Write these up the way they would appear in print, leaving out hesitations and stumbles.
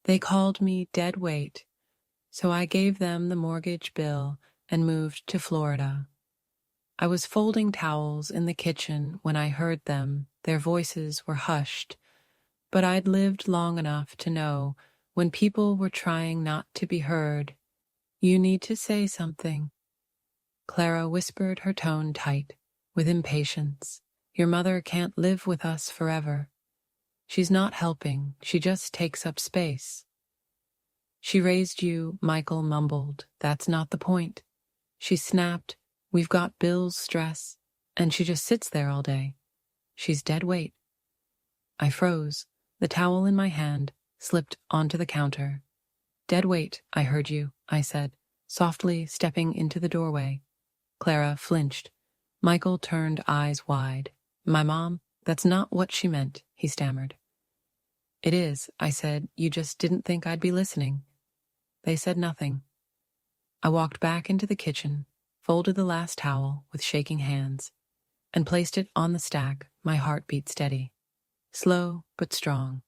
They called me dead weight, so I gave them the mortgage bill and moved to Florida. I was folding towels in the kitchen when I heard them. Their voices were hushed, but I'd lived long enough to know when people were trying not to be heard. "You need to say something." Clara whispered, her tone tight with impatience. "Your mother can't live with us forever. She's not helping, she just takes up space." "She raised you," Michael mumbled. "That's not the point." She snapped, "We've got bills, stress, and she just sits there all day. She's dead weight." I froze. The towel in my hand slipped onto the counter. "Dead weight, I heard you," I said, softly stepping into the doorway. Clara flinched. Michael turned eyes wide. "My mom? That's not what she meant," he stammered. "It is," I said. "You just didn't think I'd be listening." They said nothing. I walked back into the kitchen, folded the last towel with shaking hands, and placed it on the stack. My heart beat steady, slow but strong.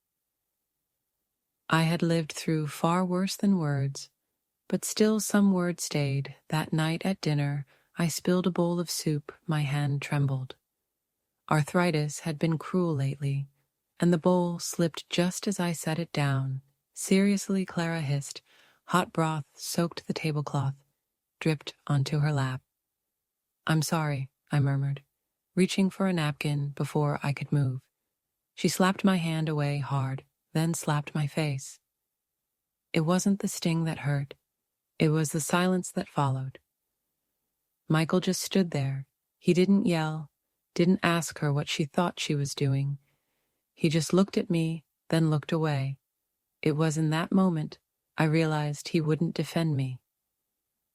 I had lived through far worse than words, but still some words stayed. That night at dinner, I spilled a bowl of soup. My hand trembled. Arthritis had been cruel lately, and the bowl slipped just as I set it down. "Seriously," Clara hissed. Hot broth soaked the tablecloth, dripped onto her lap. "I'm sorry," I murmured, reaching for a napkin before I could move. She slapped my hand away hard, then slapped my face. It wasn't the sting that hurt. It was the silence that followed. Michael just stood there. He didn't yell, didn't ask her what she thought she was doing. He just looked at me, then looked away. It was in that moment I realized he wouldn't defend me.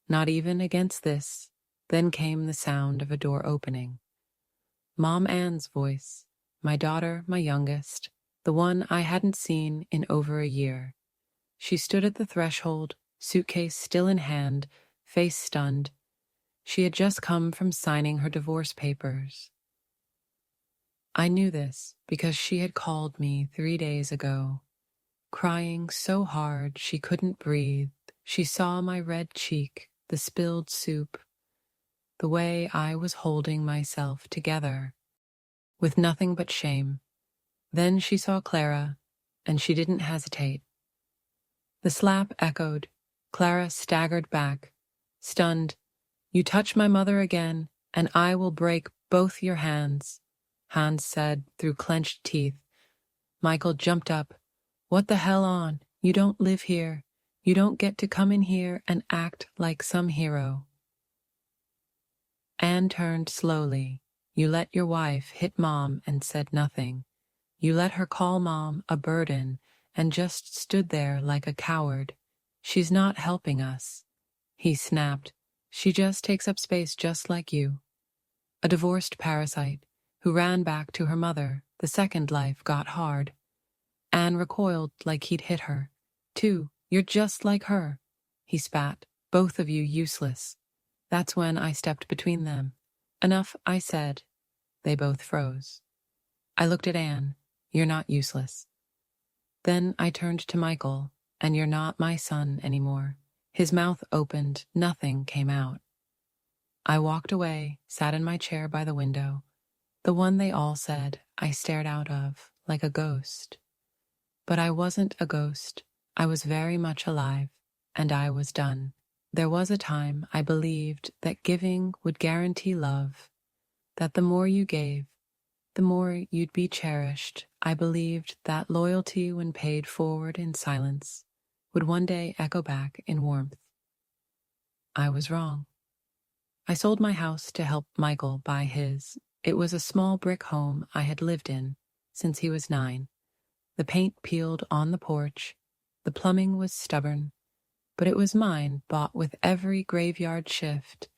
Not even against this. Then came the sound of a door opening. Mom Ann's voice, my daughter, my youngest, the one I hadn't seen in over a year. She stood at the threshold, suitcase still in hand, face stunned. She had just come from signing her divorce papers. I knew this because she had called me 3 days ago, crying so hard she couldn't breathe. She saw my red cheek, the spilled soup, the way I was holding myself together, with nothing but shame. Then she saw Clara, and she didn't hesitate. The slap echoed. Clara staggered back, stunned. "You touch my mother again, and I will break both your hands," Hans said through clenched teeth. Michael jumped up. "What the hell on? You don't live here. You don't get to come in here and act like some hero." Anne turned slowly. "You let your wife hit Mom and said nothing. You let her call Mom a burden and just stood there like a coward. She's not helping us." He snapped. "She just takes up space just like you. A divorced parasite who ran back to her mother. The second life got hard." Anne recoiled like he'd hit her. "Too, you're just like her." He spat. "Both of you useless." That's when I stepped between them. "Enough," I said. They both froze. I looked at Anne. "You're not useless." Then I turned to Michael. "And you're not my son anymore." His mouth opened. Nothing came out. I walked away, sat in my chair by the window, the one they all said I stared out of like a ghost. But I wasn't a ghost. I was very much alive, and I was done. There was a time I believed that giving would guarantee love, that the more you gave, the more you'd be cherished. I believed that loyalty, when paid forward in silence, would one day echo back in warmth. I was wrong. I sold my house to help Michael buy his. It was a small brick home I had lived in since he was 9. The paint peeled on the porch. The plumbing was stubborn, but it was mine, bought with every graveyard shift,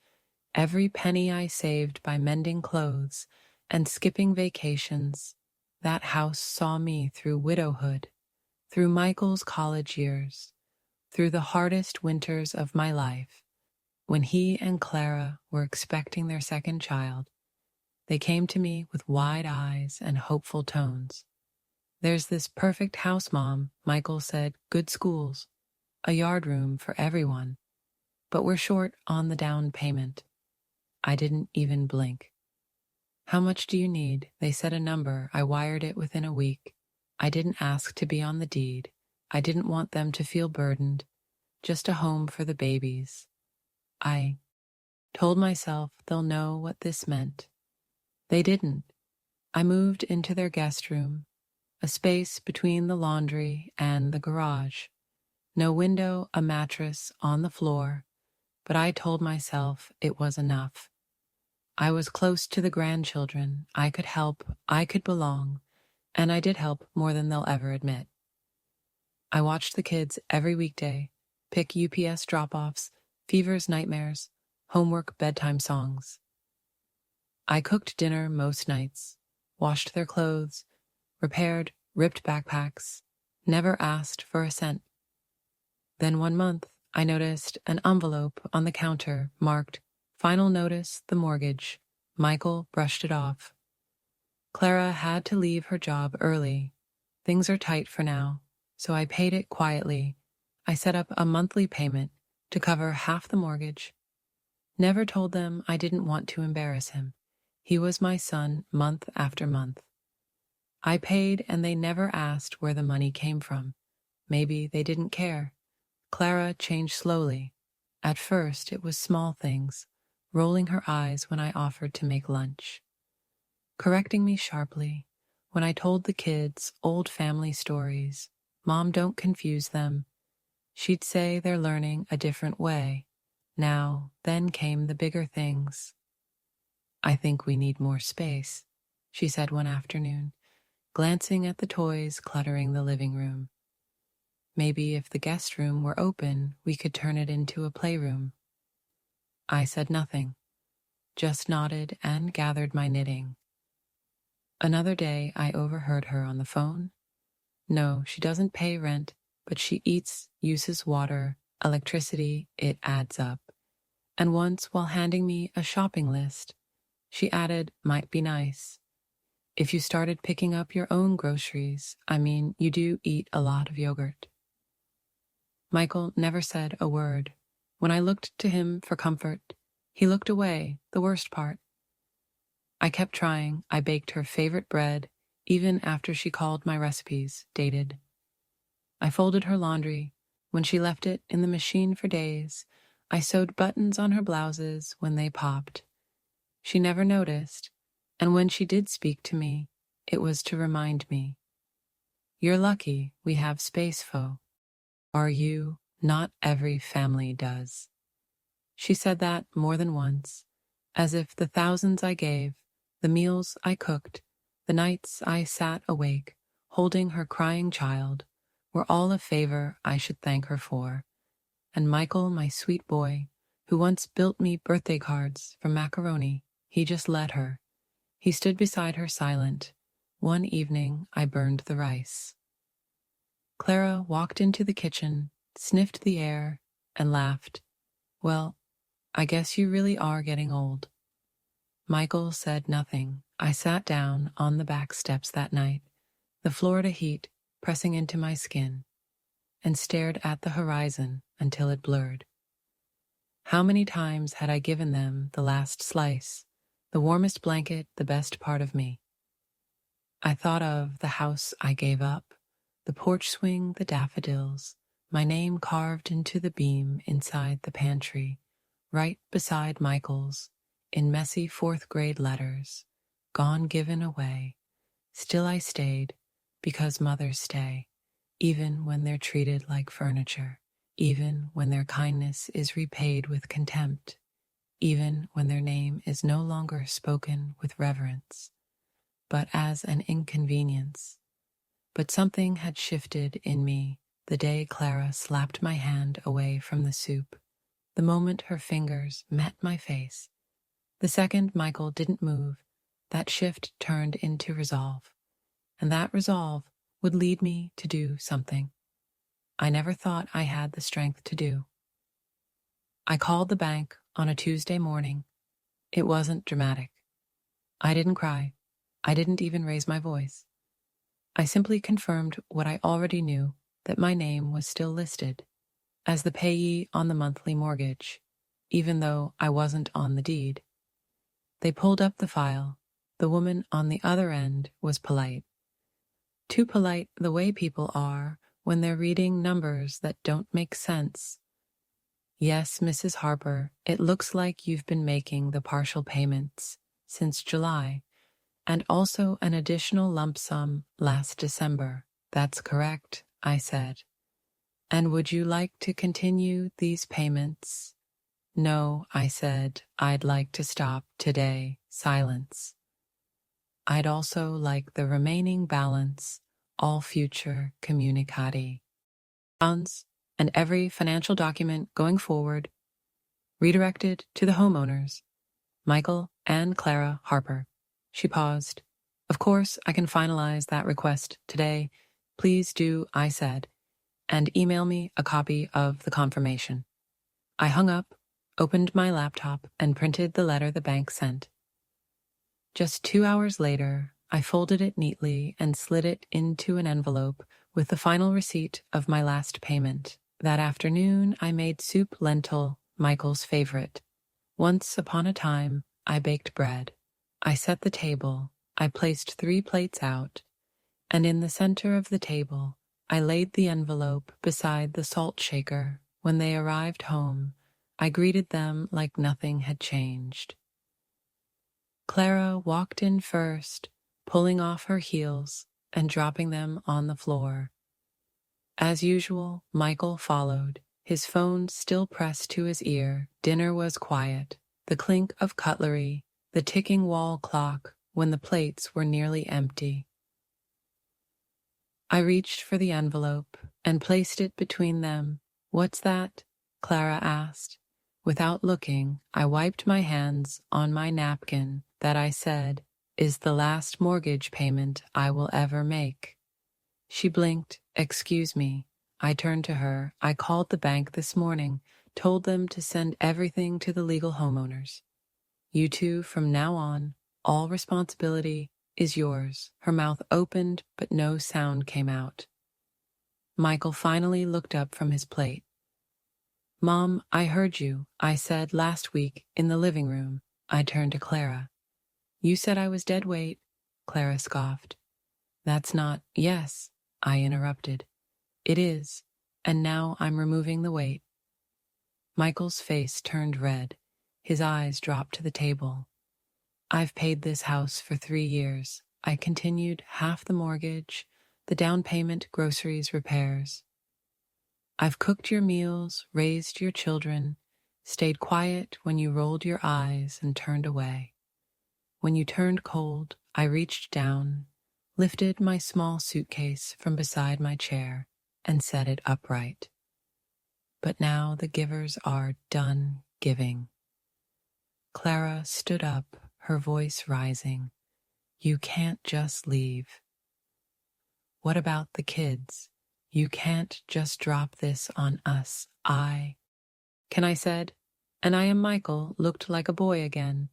every penny I saved by mending clothes and skipping vacations. That house saw me through widowhood, through Michael's college years, through the hardest winters of my life. When he and Clara were expecting their second child, they came to me with wide eyes and hopeful tones. There's this perfect house, Mom, Michael said, good schools, a yard room for everyone. But we're short on the down payment. I didn't even blink. How much do you need? They said a number. I wired it within a week. I didn't ask to be on the deed. I didn't want them to feel burdened. Just a home for the babies. I told myself they'll know what this meant. They didn't. I moved into their guest room, a space between the laundry and the garage. No window, a mattress on the floor, but I told myself it was enough. I was close to the grandchildren. I could help, I could belong, and I did help more than they'll ever admit. I watched the kids every weekday, pick UPS drop-offs, fevers, nightmares, homework, bedtime songs. I cooked dinner most nights, washed their clothes, repaired ripped backpacks, never asked for a cent. Then one month, I noticed an envelope on the counter marked, "Final notice, the mortgage." Michael brushed it off. Clara had to leave her job early. Things are tight for now, so I paid it quietly. I set up a monthly payment to cover half the mortgage. Never told them I didn't want to embarrass him. He was my son month after month. I paid and they never asked where the money came from. Maybe they didn't care. Clara changed slowly. At first, it was small things, rolling her eyes when I offered to make lunch, correcting me sharply when I told the kids old family stories. "Mom, don't confuse them." She'd say they're learning a different way. Then came the bigger things. "I think we need more space," she said one afternoon, glancing at the toys cluttering the living room. "Maybe if the guest room were open, we could turn it into a playroom." I said nothing, just nodded and gathered my knitting. Another day, I overheard her on the phone. "No, she doesn't pay rent, but she eats, uses water, electricity, it adds up." And once, while handing me a shopping list, she added, "Might be nice if you started picking up your own groceries. I mean, you do eat a lot of yogurt." Michael never said a word. When I looked to him for comfort, he looked away, the worst part. I kept trying. I baked her favorite bread, even after she called my recipes dated. I folded her laundry when she left it in the machine for days. I sewed buttons on her blouses when they popped. She never noticed, and when she did speak to me, it was to remind me, "You're lucky we have space, Fo. Are you? Not every family does." She said that more than once, as if the thousands I gave, the meals I cooked, the nights I sat awake, holding her crying child, were all a favor I should thank her for. And Michael, my sweet boy, who once built me birthday cards from macaroni, he just let her. He stood beside her silent. One evening, I burned the rice. Clara walked into the kitchen, sniffed the air, and laughed. "Well, I guess you really are getting old." Michael said nothing. I sat down on the back steps that night, the Florida heat pressing into my skin, and stared at the horizon until it blurred. How many times had I given them the last slice, the warmest blanket, the best part of me? I thought of the house I gave up, the porch swing, the daffodils, my name carved into the beam inside the pantry, right beside Michael's, in messy fourth-grade letters, gone given away. Still I stayed, because mothers stay, even when they're treated like furniture, even when their kindness is repaid with contempt, even when their name is no longer spoken with reverence, but as an inconvenience. But something had shifted in me the day Clara slapped my hand away from the soup, the moment her fingers met my face. The second Michael didn't move, that shift turned into resolve, and that resolve would lead me to do something I never thought I had the strength to do. I called the bank on a Tuesday morning. It wasn't dramatic. I didn't cry. I didn't even raise my voice. I simply confirmed what I already knew, that my name was still listed as the payee on the monthly mortgage, even though I wasn't on the deed. They pulled up the file. The woman on the other end was polite. Too polite the way people are when they're reading numbers that don't make sense. Yes, Mrs. Harper, it looks like you've been making the partial payments since July, and also an additional lump sum last December. That's correct, I said. And would you like to continue these payments? No, I said, I'd like to stop today. Silence. I'd also like the remaining balance, all future communicati funds, and every financial document going forward, redirected to the homeowners, Michael and Clara Harper. She paused. Of course, I can finalize that request today. Please do, I said, and email me a copy of the confirmation. I hung up, opened my laptop, and printed the letter the bank sent. Just 2 hours later, I folded it neatly and slid it into an envelope with the final receipt of my last payment. That afternoon, I made soup lentil, Michael's favorite. Once upon a time, I baked bread. I set the table. I placed 3 plates out, and in the center of the table, I laid the envelope beside the salt shaker. When they arrived home, I greeted them like nothing had changed. Clara walked in first, pulling off her heels and dropping them on the floor. As usual, Michael followed, his phone still pressed to his ear. Dinner was quiet. The clink of cutlery, the ticking wall clock when the plates were nearly empty. I reached for the envelope and placed it between them. What's that? Clara asked. Without looking, I wiped my hands on my napkin. That, I said, is the last mortgage payment I will ever make. She blinked. Excuse me. I turned to her. I called the bank this morning, told them to send everything to the legal homeowners. You two, from now on, all responsibility is yours. Her mouth opened, but no sound came out. Michael finally looked up from his plate. Mom, I heard you, I said last week in the living room. I turned to Clara. You said I was dead weight, Clara scoffed. That's not, yes, I interrupted. It is, and now I'm removing the weight. Michael's face turned red. His eyes dropped to the table. I've paid this house for 3 years. I continued, half the mortgage, the down payment, groceries, repairs. I've cooked your meals, raised your children, stayed quiet when you rolled your eyes and turned away. When you turned cold, I reached down, lifted my small suitcase from beside my chair, and set it upright. But now the givers are done giving. Clara stood up, her voice rising. You can't just leave. What about the kids? You can't just drop this on us. Can I said, and I am Michael, looked like a boy again,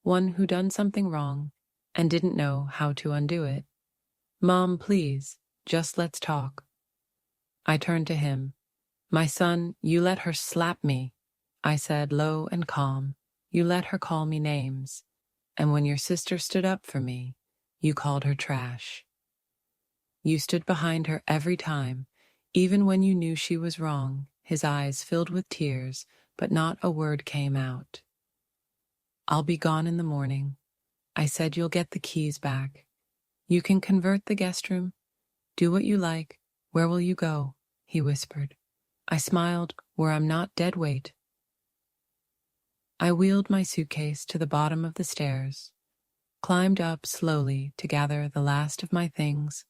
one who done something wrong and didn't know how to undo it. Mom, please, just let's talk. I turned to him. My son, you let her slap me, I said low and calm. You let her call me names. And when your sister stood up for me, you called her trash. You stood behind her every time, even when you knew she was wrong. His eyes filled with tears, but not a word came out. I'll be gone in the morning. I said you'll get the keys back. You can convert the guest room. Do what you like. Where will you go? He whispered. I smiled. Where I'm not dead weight. I wheeled my suitcase to the bottom of the stairs, climbed up slowly to gather the last of my things,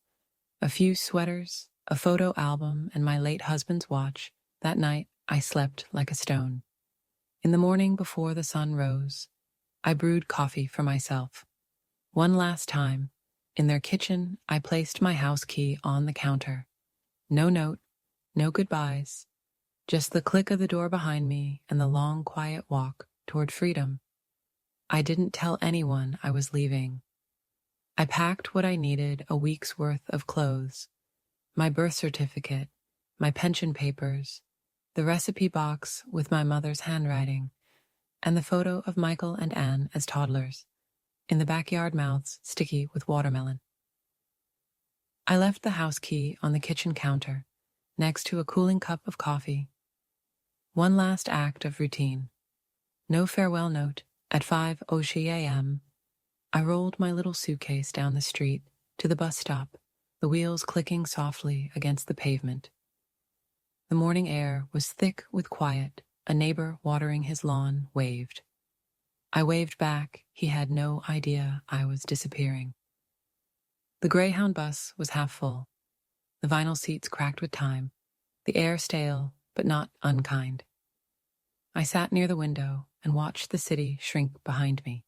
a few sweaters, a photo album, and my late husband's watch. That night, I slept like a stone. In the morning before the sun rose, I brewed coffee for myself. One last time, in their kitchen, I placed my house key on the counter. No note, no goodbyes, just the click of the door behind me and the long, quiet walk toward freedom. I didn't tell anyone I was leaving. I packed what I needed: a week's worth of clothes, my birth certificate, my pension papers, the recipe box with my mother's handwriting, and the photo of Michael and Anne as toddlers, in the backyard, mouths sticky with watermelon. I left the house key on the kitchen counter, next to a cooling cup of coffee. One last act of routine. No farewell note. At 5:00 a.m., I rolled my little suitcase down the street to the bus stop, the wheels clicking softly against the pavement. The morning air was thick with quiet. A neighbor watering his lawn waved. I waved back. He had no idea I was disappearing. The Greyhound bus was half full, the vinyl seats cracked with time, the air stale but not unkind. I sat near the window and watched the city shrink behind me,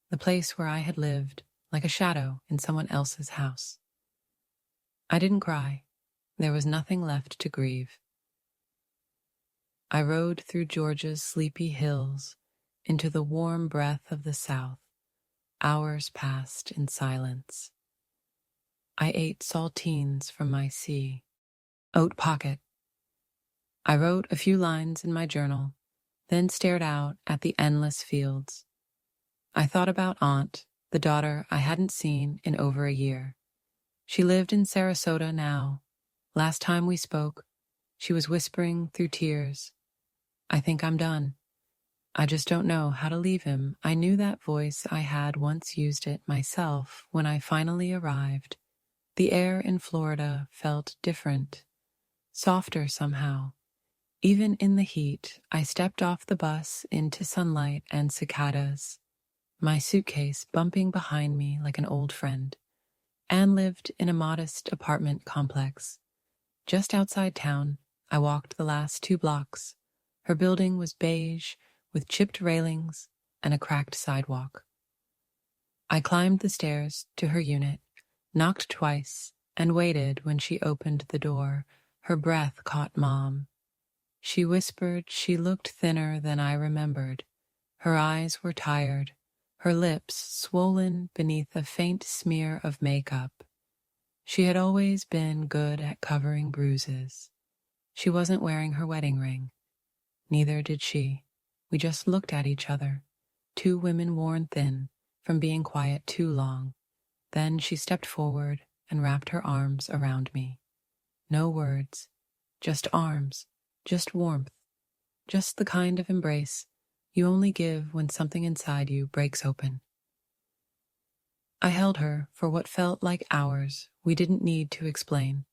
the place where I had lived like a shadow in someone else's house. I didn't cry. There was nothing left to grieve. I rode through Georgia's sleepy hills into the warm breath of the South. Hours passed in silence. I ate saltines from my oat pocket. I wrote a few lines in my journal, then stared out at the endless fields. I thought about Aunt, the daughter I hadn't seen in over a year. She lived in Sarasota now. Last time we spoke, she was whispering through tears, "I think I'm done. I just don't know how to leave him." I knew that voice. I had once used it myself when I finally arrived. The air in Florida felt different, softer somehow. Even in the heat, I stepped off the bus into sunlight and cicadas, my suitcase bumping behind me like an old friend. Anne lived in a modest apartment complex. Just outside town, I walked the last 2 blocks. Her building was beige, with chipped railings and a cracked sidewalk. I climbed the stairs to her unit, knocked twice, and waited. When she opened the door, her breath caught Mom. She whispered. She looked thinner than I remembered. Her eyes were tired, her lips swollen beneath a faint smear of makeup. She had always been good at covering bruises. She wasn't wearing her wedding ring. Neither did she. We just looked at each other, 2 women worn thin from being quiet too long. Then she stepped forward and wrapped her arms around me. No words, just arms, just warmth, just the kind of embrace you only give when something inside you breaks open. I held her for what felt like hours. We didn't need to explain.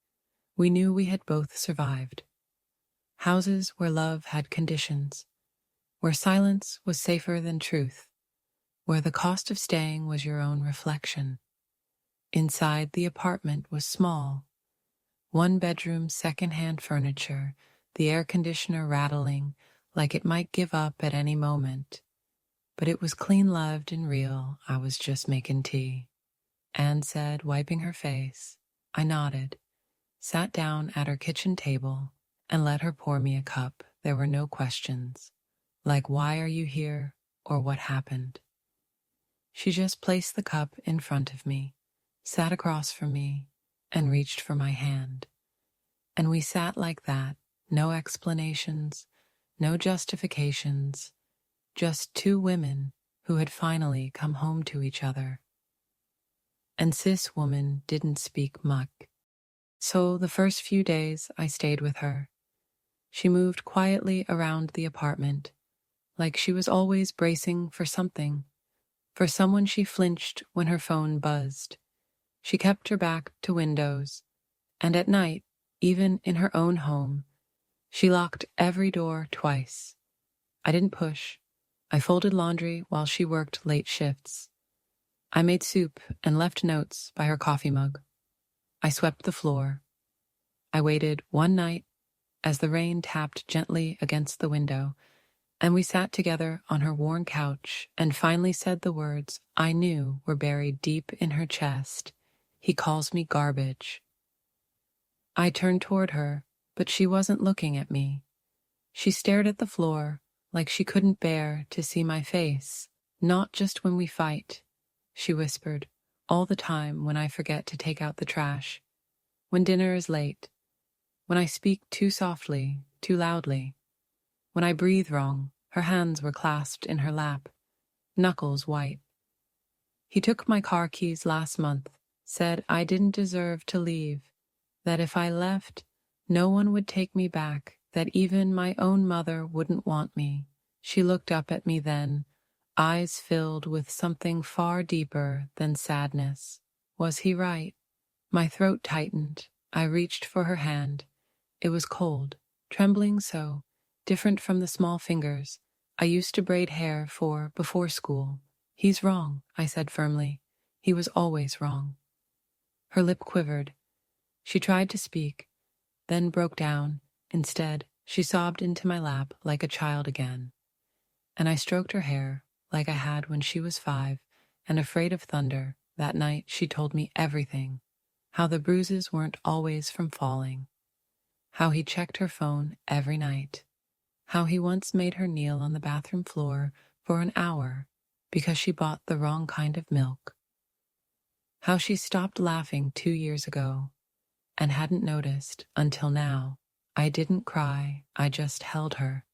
We knew we had both survived. Houses where love had conditions, where silence was safer than truth, where the cost of staying was your own reflection. Inside, the apartment was small. 1 bedroom, secondhand furniture, the air conditioner rattling like it might give up at any moment. But it was clean, loved, and real. I was just making tea, Anne said, wiping her face. I nodded, sat down at her kitchen table, and let her pour me a cup. There were no questions, like "Why are you here?" or "What happened?" She just placed the cup in front of me, sat across from me, and reached for my hand. And we sat like that, no explanations, no justifications, just 2 women who had finally come home to each other. And cis woman didn't speak much. So the first few days I stayed with her. She moved quietly around the apartment, like she was always bracing for something, for someone. She flinched when her phone buzzed. She kept her back to windows, and at night, even in her own home, she locked every door twice. I didn't push. I folded laundry while she worked late shifts. I made soup and left notes by her coffee mug. I swept the floor. I waited one night as the rain tapped gently against the window, and we sat together on her worn couch and finally said the words I knew were buried deep in her chest. "He calls me garbage." I turned toward her, but she wasn't looking at me. She stared at the floor like she couldn't bear to see my face. "Not just when we fight," she whispered, all the time when I forget to take out the trash, when dinner is late, when I speak too softly, too loudly, when I breathe wrong. Her hands were clasped in her lap, knuckles white. He took my car keys last month, said I didn't deserve to leave, that if I left, no one would take me back, that even my own mother wouldn't want me. She looked up at me then, eyes filled with something far deeper than sadness. Was he right? My throat tightened. I reached for her hand. It was cold, trembling so, different from the small fingers I used to braid hair for before school. He's wrong, I said firmly. He was always wrong. Her lip quivered. She tried to speak, then broke down. Instead, she sobbed into my lap like a child again. And I stroked her hair like I had when she was 5, and afraid of thunder. That night she told me everything. How the bruises weren't always from falling. How he checked her phone every night. How he once made her kneel on the bathroom floor for an hour because she bought the wrong kind of milk. How she stopped laughing 2 years ago and hadn't noticed until now. I didn't cry, I just held her.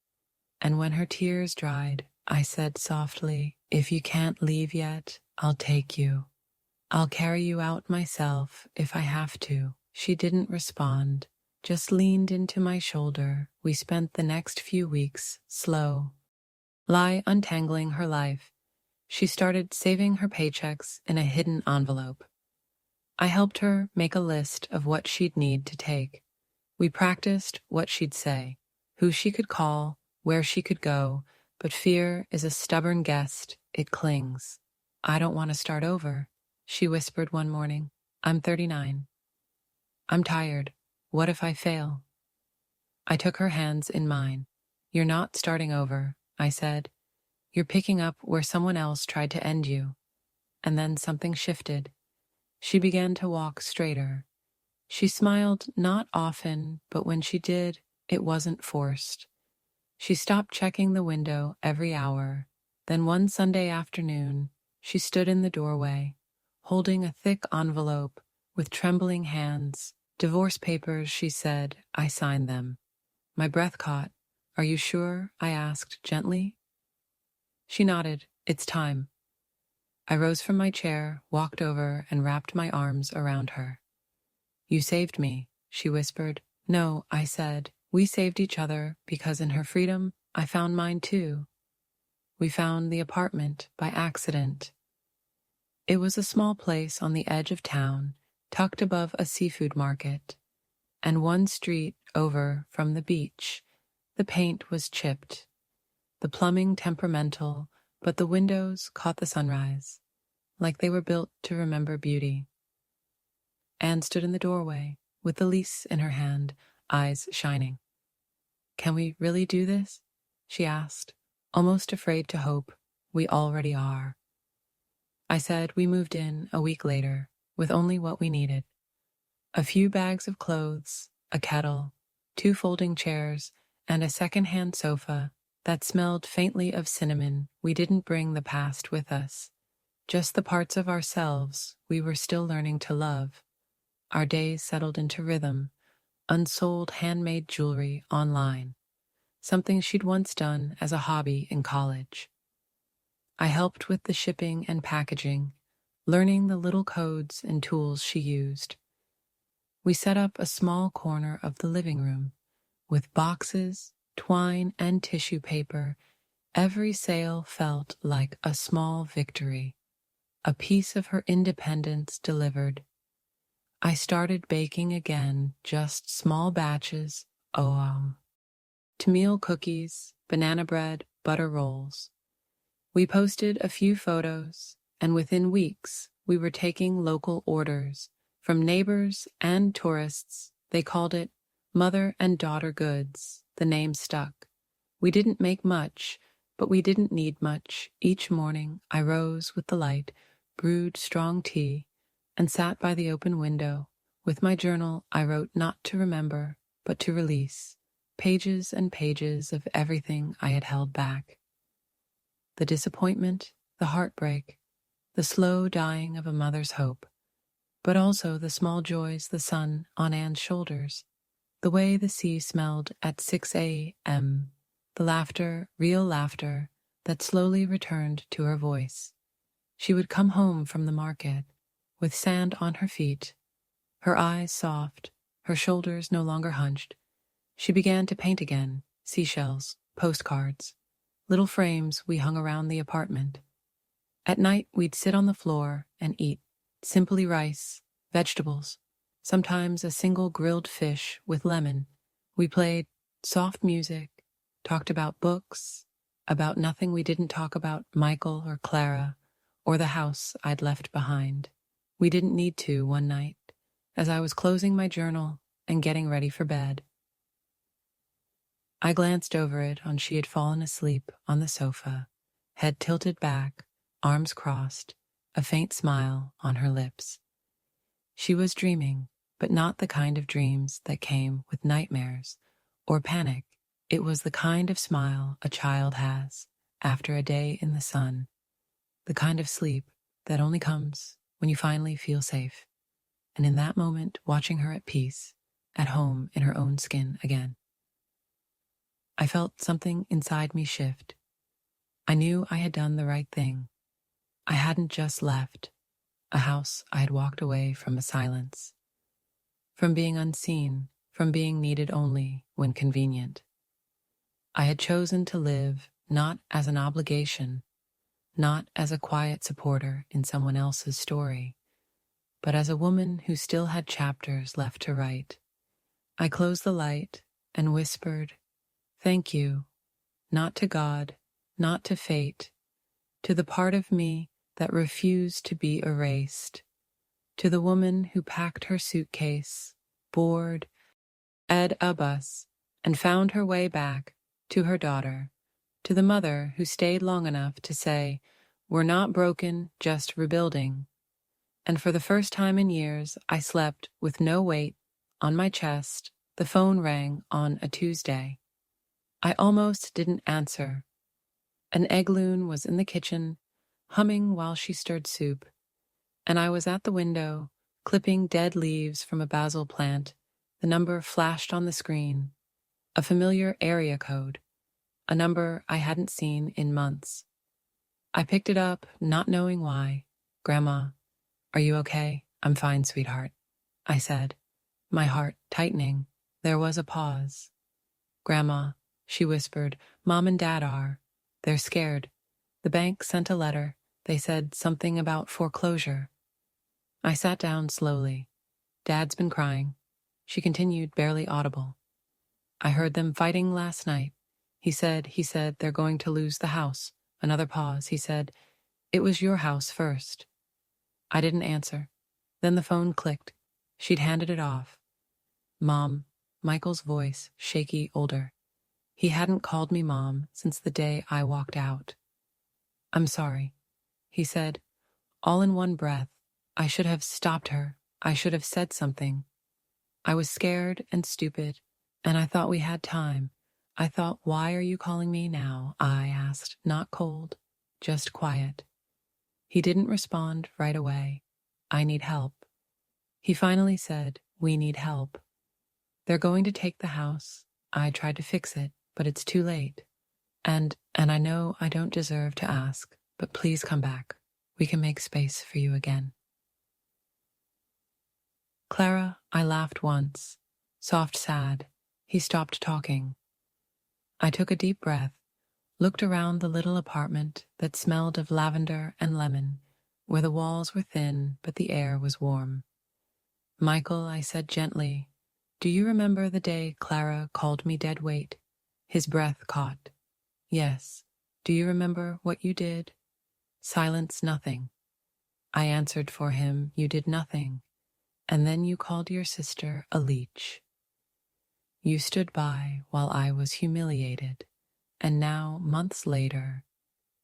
And when her tears dried, I said softly, "If you can't leave yet, I'll take you. I'll carry you out myself if I have to." She didn't respond, just leaned into my shoulder. We spent the next few weeks slow, untangling her life. She started saving her paychecks in a hidden envelope. I helped her make a list of what she'd need to take. We practiced what she'd say, who she could call, where she could go, but fear is a stubborn guest. It clings. "I don't want to start over," she whispered one morning. "I'm 39. I'm tired. What if I fail?" I took her hands in mine. "You're not starting over," I said. "You're picking up where someone else tried to end you." And then something shifted. She began to walk straighter. She smiled not often, but when she did, it wasn't forced. She stopped checking the window every hour. Then one Sunday afternoon, she stood in the doorway, holding a thick envelope with trembling hands. "Divorce papers," she said. "I signed them." My breath caught. "Are you sure?" I asked gently. She nodded. "It's time." I rose from my chair, walked over, and wrapped my arms around her. "You saved me," she whispered. "No," I said. "We saved each other because in her freedom, I found mine too." We found the apartment by accident. It was a small place on the edge of town, tucked above a seafood market, and one street over from the beach. The paint was chipped, the plumbing temperamental, but the windows caught the sunrise, like they were built to remember beauty. Anne stood in the doorway, with the lease in her hand, eyes shining. "Can we really do this?" she asked, almost afraid to hope. "We already are." I said we moved in a week later, with only what we needed. A few bags of clothes, a kettle, 2 folding chairs, and a second-hand sofa that smelled faintly of cinnamon. We didn't bring the past with us, just the parts of ourselves we were still learning to love. Our days settled into rhythm, unsold handmade jewelry online, something she'd once done as a hobby in college. I helped with the shipping and packaging, learning the little codes and tools she used. We set up a small corner of the living room, with boxes, twine, and tissue paper. Every sale felt like a small victory, a piece of her independence delivered. I started baking again, just small batches, to meal cookies, banana bread, butter rolls. We posted a few photos, and within weeks, we were taking local orders from neighbors and tourists. They called it Mother and Daughter Goods. The name stuck. We didn't make much, but we didn't need much. Each morning, I rose with the light, brewed strong tea, and sat by the open window. With my journal, I wrote not to remember, but to release, pages and pages of everything I had held back. The disappointment, the heartbreak, the slow dying of a mother's hope, but also the small joys, the sun on Anne's shoulders, the way the sea smelled at 6 a.m., the laughter, real laughter, that slowly returned to her voice. She would come home from the market, with sand on her feet, her eyes soft, her shoulders no longer hunched. She began to paint again, seashells, postcards, little frames we hung around the apartment. At night, we'd sit on the floor and eat, simply rice, vegetables, sometimes a single grilled fish with lemon. We played soft music, talked about books, about nothing we didn't talk about, Michael or Clara, or the house I'd left behind. We didn't need to one night, as I was closing my journal and getting ready for bed. I glanced over it on she had fallen asleep on the sofa, head tilted back, arms crossed, a faint smile on her lips. She was dreaming, but not the kind of dreams that came with nightmares or panic. It was the kind of smile a child has after a day in the sun, the kind of sleep that only comes when you finally feel safe, and in that moment watching her at peace, at home in her own skin again. I felt something inside me shift. I knew I had done the right thing. I hadn't just left a house. I had walked away from a silence, from being unseen, from being needed only when convenient. I had chosen to live not as an obligation, not as a quiet supporter in someone else's story, but as a woman who still had chapters left to write. I closed the light and whispered, "Thank you, not to God, not to fate, to the part of me that refused to be erased, to the woman who packed her suitcase, boarded a bus, and found her way back to her daughter, to the mother who stayed long enough to say, 'We're not broken, just rebuilding.' And for the first time in years, I slept with no weight on my chest. The phone rang on a Tuesday. I almost didn't answer. An egg loon was in the kitchen, humming while she stirred soup, and I was at the window, clipping dead leaves from a basil plant. The number flashed on the screen, a familiar area code, a number I hadn't seen in months. I picked it up, not knowing why. "Grandma, are you okay?" "I'm fine, sweetheart," I said, my heart tightening. There was a pause. "Grandma," she whispered, "Mom and Dad are. They're scared. The bank sent a letter. They said something about foreclosure." I sat down slowly. "Dad's been crying," she continued, barely audible. "I heard them fighting last night. He said they're going to lose the house." Another pause. "He said, it was your house first." I didn't answer. Then the phone clicked. She'd handed it off. "Mom," Michael's voice, shaky, older. He hadn't called me Mom since the day I walked out. "I'm sorry," he said, all in one breath. I should have stopped her. I should have said something. I was scared and stupid, and I thought we had time. I thought, "Why are you calling me now?" I asked, not cold, just quiet. He didn't respond right away. "I need help." He finally said, "We need help. They're going to take the house. I tried to fix it, but it's too late. And I know I don't deserve to ask, but please come back. We can make space for you again." "Clara," I laughed once, soft, sad. He stopped talking. I took a deep breath, looked around the little apartment that smelled of lavender and lemon, where the walls were thin but the air was warm. "Michael," I said gently, "do you remember the day Clara called me dead weight?" His breath caught. "Yes." "Do you remember what you did?" Silence, nothing. I answered for him, "You did nothing. And then you called your sister a leech. You stood by while I was humiliated. And now, months later,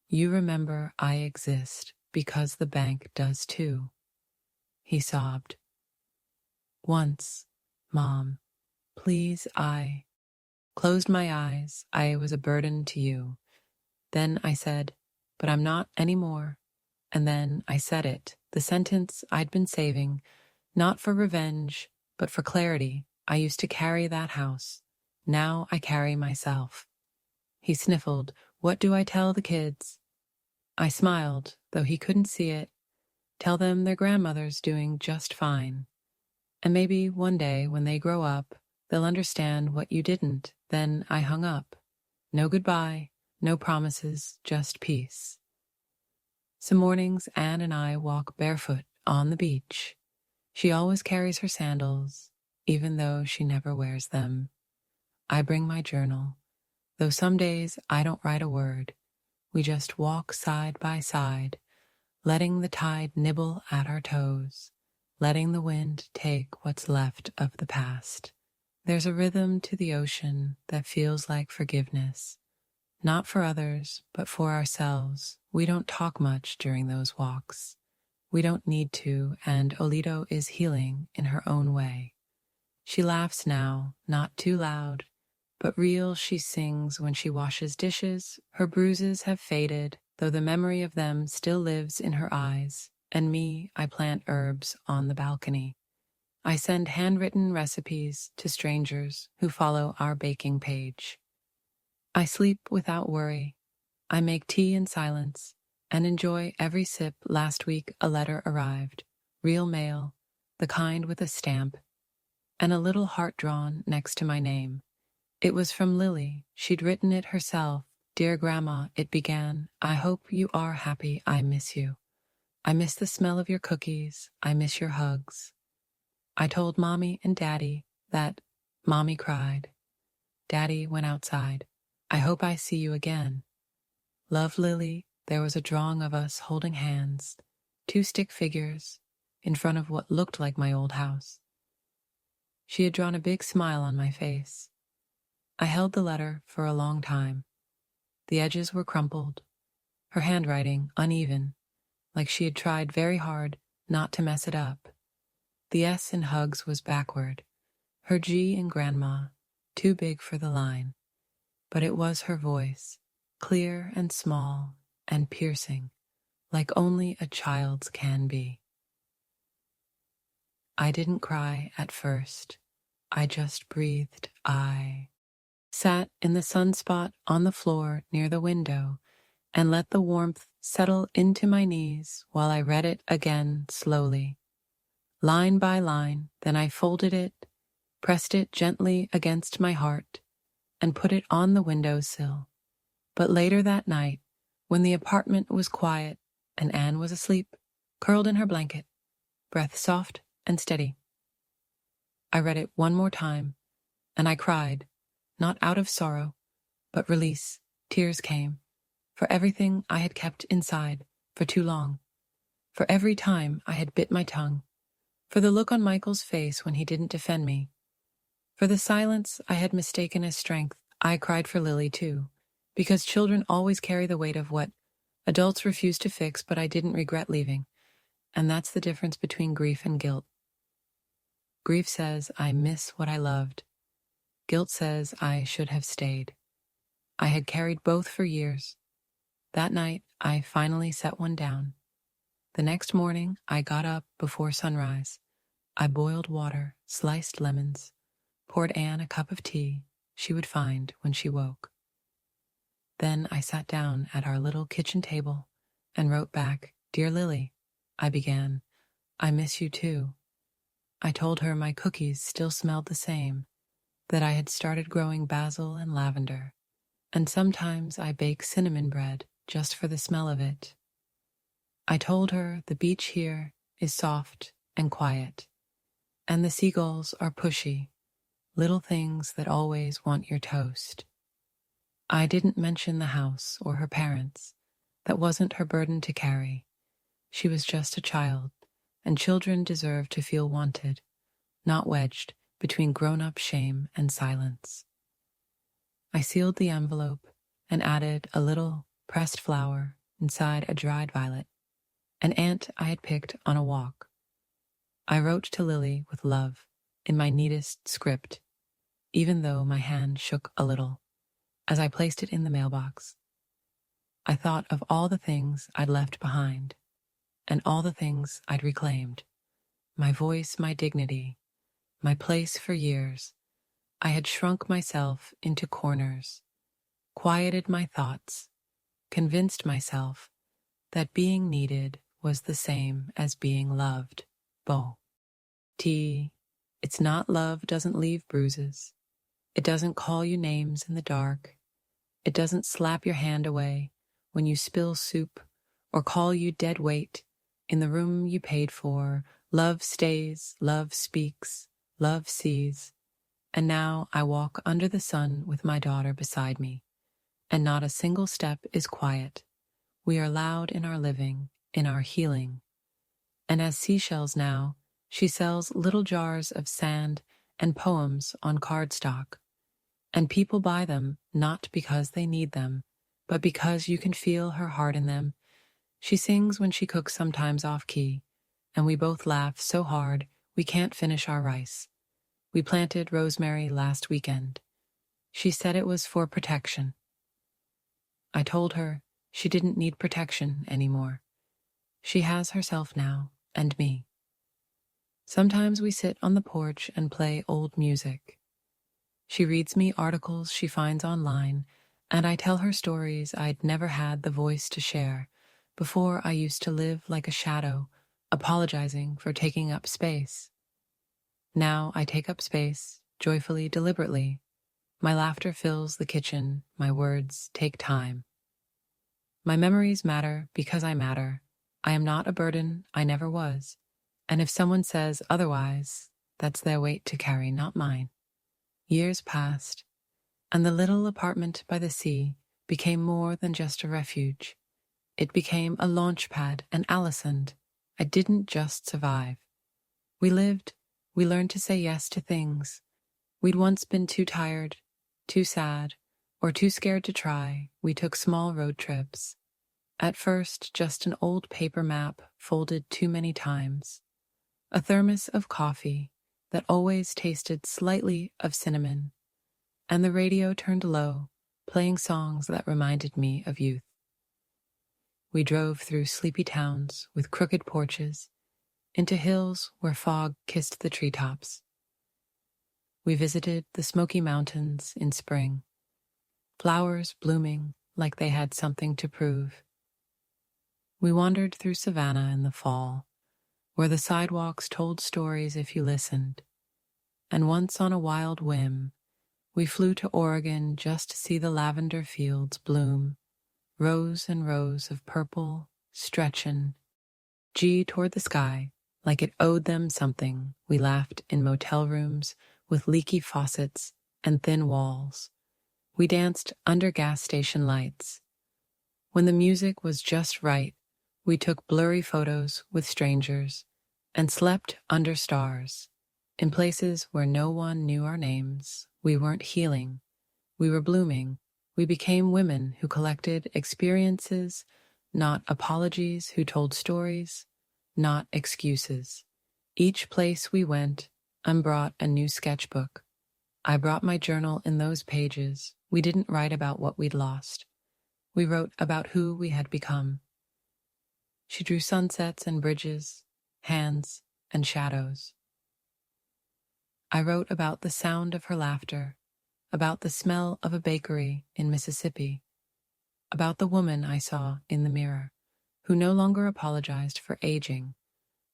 you remember I exist because the bank does too." He sobbed. "Once, Mom, please." I closed my eyes. "I was a burden to you." Then I said, "But I'm not anymore. And then I said it, the sentence I'd been saving, not for revenge, but for clarity. I used to carry that house. Now I carry myself. He sniffled. What do I tell the kids? I smiled, though he couldn't see it. Tell them their grandmother's doing just fine. And maybe one day when they grow up, they'll understand what you didn't. Then I hung up. No goodbye, no promises, just peace. Some mornings Anne and I walk barefoot on the beach. She always carries her sandals, even though she never wears them. I bring my journal, though some days I don't write a word. We just walk side by side, letting the tide nibble at our toes, letting the wind take what's left of the past. There's a rhythm to the ocean that feels like forgiveness. Not for others, but for ourselves. We don't talk much during those walks. We don't need to, and Olito is healing in her own way. She laughs now, not too loud, but real. She sings when she washes dishes. Her bruises have faded, though the memory of them still lives in her eyes. And me, I plant herbs on the balcony. I send handwritten recipes to strangers who follow our baking page. I sleep without worry. I make tea in silence and enjoy every sip. Last week a letter arrived, real mail, the kind with a stamp, and a little heart drawn next to my name. It was from Lily. She'd written it herself. Dear Grandma, it began, I hope you are happy. I miss you. I miss the smell of your cookies. I miss your hugs. I told Mommy and Daddy that. Mommy cried. Daddy went outside. I hope I see you again. Love, Lily. There was a drawing of us holding hands, 2 stick figures, in front of what looked like my old house. She had drawn a big smile on my face. I held the letter for a long time. The edges were crumpled, her handwriting uneven, like she had tried very hard not to mess it up. The S in hugs was backward, her G in grandma, too big for the line. But it was her voice, clear and small and piercing, like only a child's can be. I didn't cry at first. I just breathed. I sat in the sunspot on the floor near the window and let the warmth settle into my knees while I read it again slowly, line by line. Then I folded it, pressed it gently against my heart, and put it on the windowsill. But later that night, when the apartment was quiet and Anne was asleep, curled in her blanket, breath soft and steady, I read it one more time, and I cried, not out of sorrow, but release. Tears came, for everything I had kept inside for too long, for every time I had bit my tongue, for the look on Michael's face when he didn't defend me, for the silence I had mistaken as strength. I cried for Lily too, because children always carry the weight of what adults refuse to fix. But I didn't regret leaving, and that's the difference between grief and guilt. Grief says I miss what I loved. Guilt says I should have stayed. I had carried both for years. That night, I finally set one down. The next morning, I got up before sunrise. I boiled water, sliced lemons, poured Anne a cup of tea she would find when she woke. Then I sat down at our little kitchen table and wrote back, Dear Lily, I began, I miss you too. I told her my cookies still smelled the same, that I had started growing basil and lavender, and sometimes I bake cinnamon bread just for the smell of it. I told her the beach here is soft and quiet, and the seagulls are pushy, little things that always want your toast. I didn't mention the house or her parents. That wasn't her burden to carry. She was just a child, and children deserve to feel wanted, not wedged between grown-up shame and silence. I sealed the envelope and added a little pressed flower inside a dried violet, an ant I had picked on a walk. I wrote to Lily with love in my neatest script, even though my hand shook a little as I placed it in the mailbox. I thought of all the things I'd left behind, and all the things I'd reclaimed. My voice, my dignity, my place for years. I had shrunk myself into corners, quieted my thoughts, convinced myself that being needed was the same as being loved. Bo. T. It's not love doesn't leave bruises. It doesn't call you names in the dark. It doesn't slap your hand away when you spill soup or call you dead weight in the room you paid for. Love stays, love speaks, love sees. And now I walk under the sun with my daughter beside me, and not a single step is quiet. We are loud in our living, in our healing. And as seashells now, she sells little jars of sand and poems on cardstock. And people buy them not because they need them, but because you can feel her heart in them. She sings when she cooks, sometimes off key, and we both laugh so hard we can't finish our rice. We planted rosemary last weekend. She said it was for protection. I told her she didn't need protection anymore. She has herself now, and me. Sometimes we sit on the porch and play old music. She reads me articles she finds online, and I tell her stories I'd never had the voice to share. Before, I used to live like a shadow, apologizing for taking up space. Now I take up space, joyfully, deliberately. My laughter fills the kitchen, my words take time. My memories matter because I matter. I am not a burden, I never was. And if someone says otherwise, that's their weight to carry, not mine. Years passed, and the little apartment by the sea became more than just a refuge. It became a launch pad, an Allison. I didn't just survive. We lived, we learned to say yes to things we'd once been too tired, too sad, or too scared to try. We took small road trips. At first, just an old paper map folded too many times. A thermos of coffee that always tasted slightly of cinnamon, and the radio turned low, playing songs that reminded me of youth. We drove through sleepy towns with crooked porches, into hills where fog kissed the treetops. We visited the Smoky Mountains in spring, flowers blooming like they had something to prove. We wandered through Savannah in the fall, where the sidewalks told stories if you listened. And once on a wild whim, we flew to Oregon just to see the lavender fields bloom, rows and rows of purple, stretchin' toward the sky, like it owed them something. We laughed in motel rooms with leaky faucets and thin walls. We danced under gas station lights. When the music was just right, we took blurry photos with strangers and slept under stars. In places where no one knew our names, we weren't healing. We were blooming. We became women who collected experiences, not apologies, who told stories, not excuses. Each place we went, I brought a new sketchbook. I brought my journal. In those pages, we didn't write about what we'd lost. We wrote about who we had become. She drew sunsets and bridges, hands and shadows. I wrote about the sound of her laughter, about the smell of a bakery in Mississippi, about the woman I saw in the mirror, who no longer apologized for aging.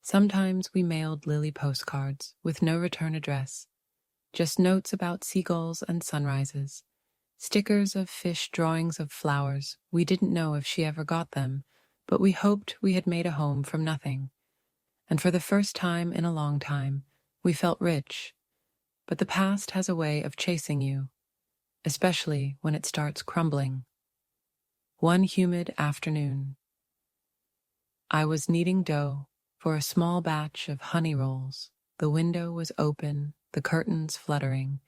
Sometimes we mailed Lily postcards with no return address, just notes about seagulls and sunrises, stickers of fish, drawings of flowers. We didn't know if she ever got them, but we hoped we had made a home from nothing. And for the first time in a long time, we felt rich. But the past has a way of chasing you, especially when it starts crumbling. One humid afternoon, I was kneading dough for a small batch of honey rolls. The window was open, the curtains fluttering,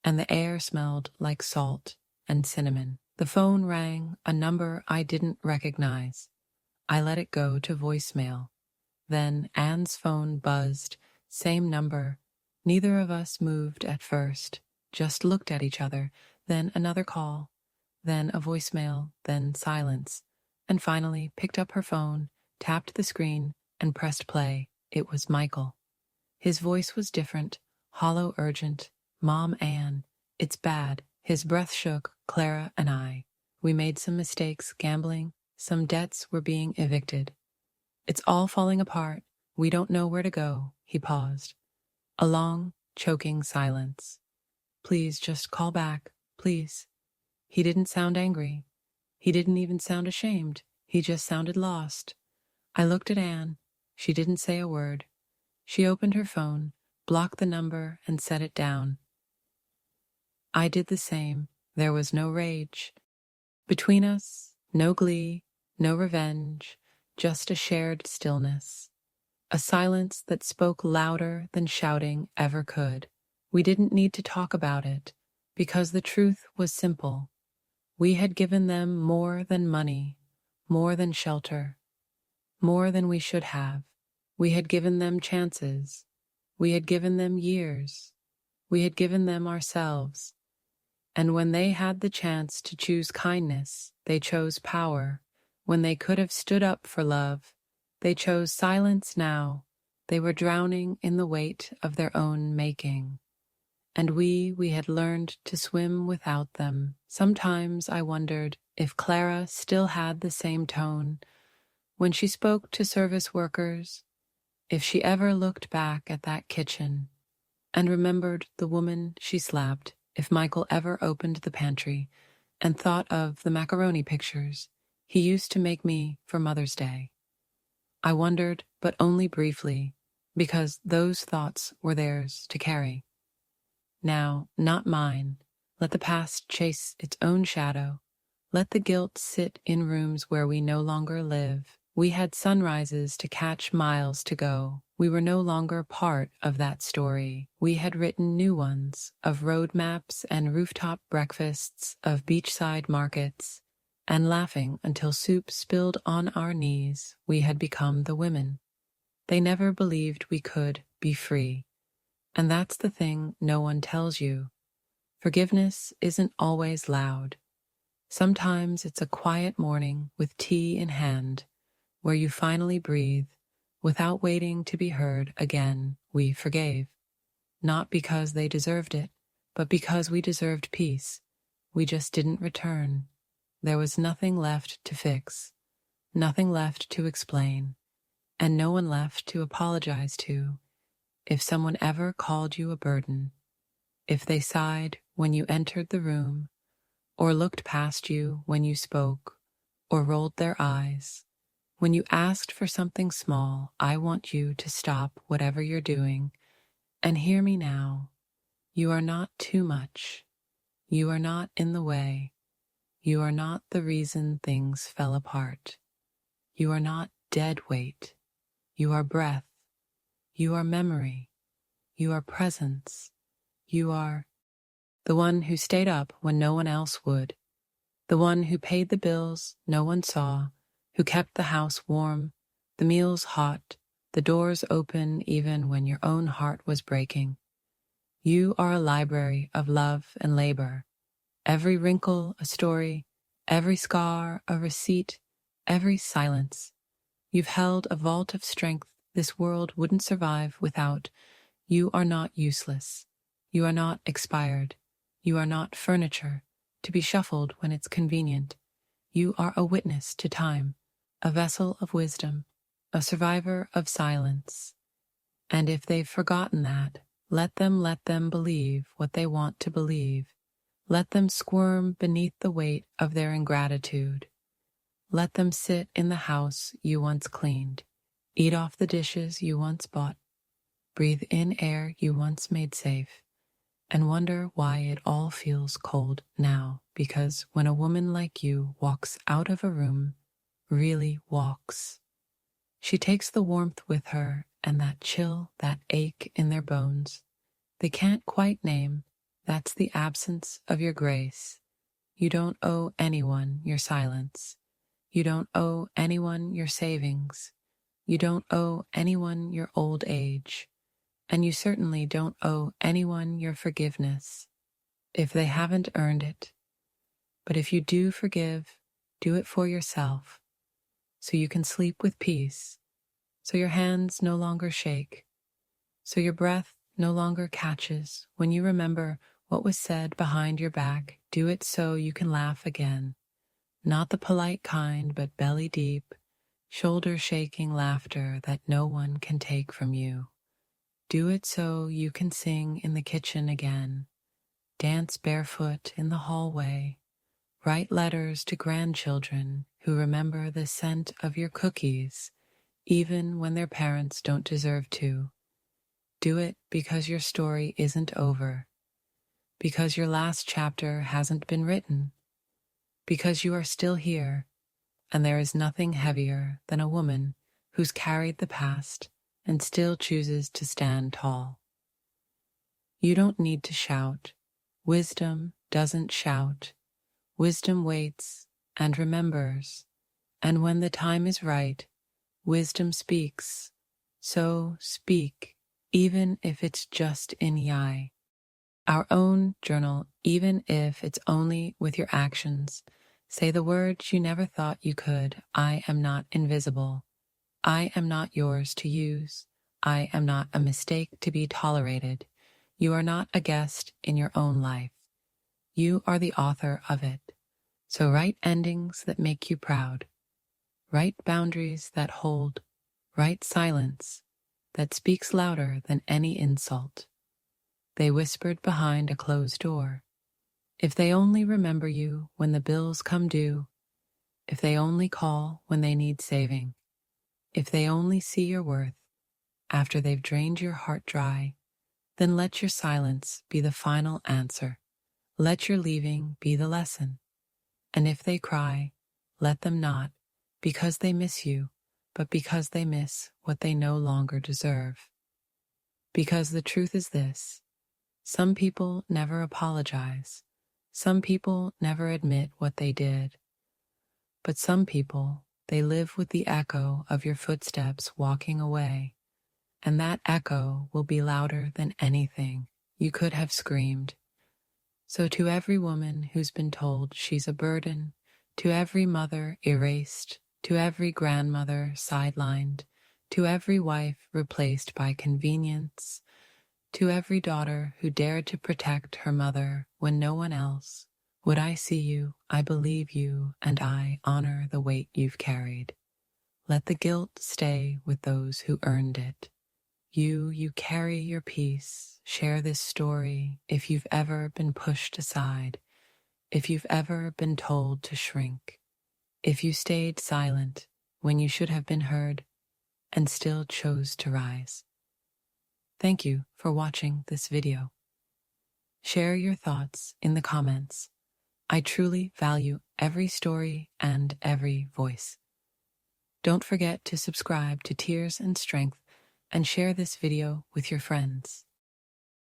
and the air smelled like salt and cinnamon. The phone rang, a number I didn't recognize. I let it go to voicemail. Then Anne's phone buzzed, same number. Neither of us moved at first, just looked at each other, then another call, then a voicemail, then silence, and finally picked up her phone, tapped the screen, and pressed play. It was Michael. His voice was different, hollow, urgent. "Mom, Anne, it's bad." His breath shook. "Clara and I. We made some mistakes, gambling. Some debts were being evicted. It's all falling apart. We don't know where to go." He paused. A long, choking silence. "Please just call back, please." He didn't sound angry. He didn't even sound ashamed. He just sounded lost. I looked at Anne. She didn't say a word. She opened her phone, blocked the number, and set it down. I did the same. There was no rage between us, no glee, no revenge, just a shared stillness. A silence that spoke louder than shouting ever could. We didn't need to talk about it, because the truth was simple. We had given them more than money, more than shelter, more than we should have. We had given them chances. We had given them years. We had given them ourselves. And when they had the chance to choose kindness, they chose power. When they could have stood up for love, they chose silence now. They were drowning in the weight of their own making. And we had learned to swim without them. Sometimes I wondered if Clara still had the same tone when she spoke to service workers, if she ever looked back at that kitchen and remembered the woman she slapped, if Michael ever opened the pantry and thought of the macaroni pictures he used to make me for Mother's Day. I wondered, but only briefly, because those thoughts were theirs to carry. Now, not mine. Let the past chase its own shadow. Let the guilt sit in rooms where we no longer live. We had sunrises to catch, miles to go. We were no longer part of that story. We had written new ones, of road maps and rooftop breakfasts, of beachside markets, and laughing until soup spilled on our knees. We had become the women they never believed we could be free. And that's the thing no one tells you. Forgiveness isn't always loud. Sometimes it's a quiet morning with tea in hand, where you finally breathe without waiting to be heard again. We forgave, not because they deserved it, but because we deserved peace. We just didn't return. There was nothing left to fix, nothing left to explain, and no one left to apologize to. If someone ever called you a burden, if they sighed when you entered the room, or looked past you when you spoke, or rolled their eyes, when you asked for something small, I want you to stop whatever you're doing and hear me now. You are not too much. You are not in the way. You are not the reason things fell apart. You are not dead weight. You are breath. You are memory. You are presence. You are the one who stayed up when no one else would, the one who paid the bills no one saw, who kept the house warm, the meals hot, the doors open even when your own heart was breaking. You are a library of love and labor, every wrinkle a story, every scar a receipt, every silence. You've held a vault of strength this world wouldn't survive without. You are not useless. You are not expired. You are not furniture to be shuffled when it's convenient. You are a witness to time, a vessel of wisdom, a survivor of silence. And if they've forgotten that, let them believe what they want to believe. Let them squirm beneath the weight of their ingratitude. Let them sit in the house you once cleaned, eat off the dishes you once bought, breathe in air you once made safe, and wonder why it all feels cold now. Because when a woman like you walks out of a room, really walks, she takes the warmth with her and that chill, that ache in their bones they can't quite name. That's the absence of your grace. You don't owe anyone your silence. You don't owe anyone your savings. You don't owe anyone your old age. And you certainly don't owe anyone your forgiveness if they haven't earned it. But if you do forgive, do it for yourself. so you can sleep with peace, so your hands no longer shake, so your breath no longer catches when you remember what was said behind your back. Do it so you can laugh again, not the polite kind, but belly deep, shoulder shaking laughter that no one can take from you. Do it so you can sing in the kitchen again, dance barefoot in the hallway, write letters to grandchildren who remember the scent of your cookies, even when their parents don't deserve to. Do it because your story isn't over, because your last chapter hasn't been written, because you are still here, and there is nothing heavier than a woman who's carried the past and still chooses to stand tall. You don't need to shout. Wisdom doesn't shout. Wisdom waits and remembers, and when the time is right, wisdom speaks. So speak, even if it's just in Yai. Our own journal, even if it's only with your actions. Say the words you never thought you could. I am not invisible. I am not yours to use. I am not a mistake to be tolerated. You are not a guest in your own life. You are the author of it. So write endings that make you proud. Write boundaries that hold. Write silence that speaks louder than any insult. They whispered behind a closed door. If they only remember you when the bills come due, if they only call when they need saving, if they only see your worth after they've drained your heart dry, then let your silence be the final answer. Let your leaving be the lesson. And if they cry, let them not, because they miss you, but because they miss what they no longer deserve. Because the truth is this: some people never apologize. Some people never admit what they did. But some people, they live with the echo of your footsteps walking away, and that echo will be louder than anything you could have screamed. So to every woman who's been told she's a burden, to every mother erased, to every grandmother sidelined, to every wife replaced by convenience, to every daughter who dared to protect her mother when no one else, would I see you, I believe you, and I honor the weight you've carried. Let the guilt stay with those who earned it. You carry your peace. Share this story if you've ever been pushed aside, if you've ever been told to shrink, if you stayed silent when you should have been heard and still chose to rise. Thank you for watching this video. Share your thoughts in the comments. I truly value every story and every voice. Don't forget to subscribe to Tears and Strength and share this video with your friends.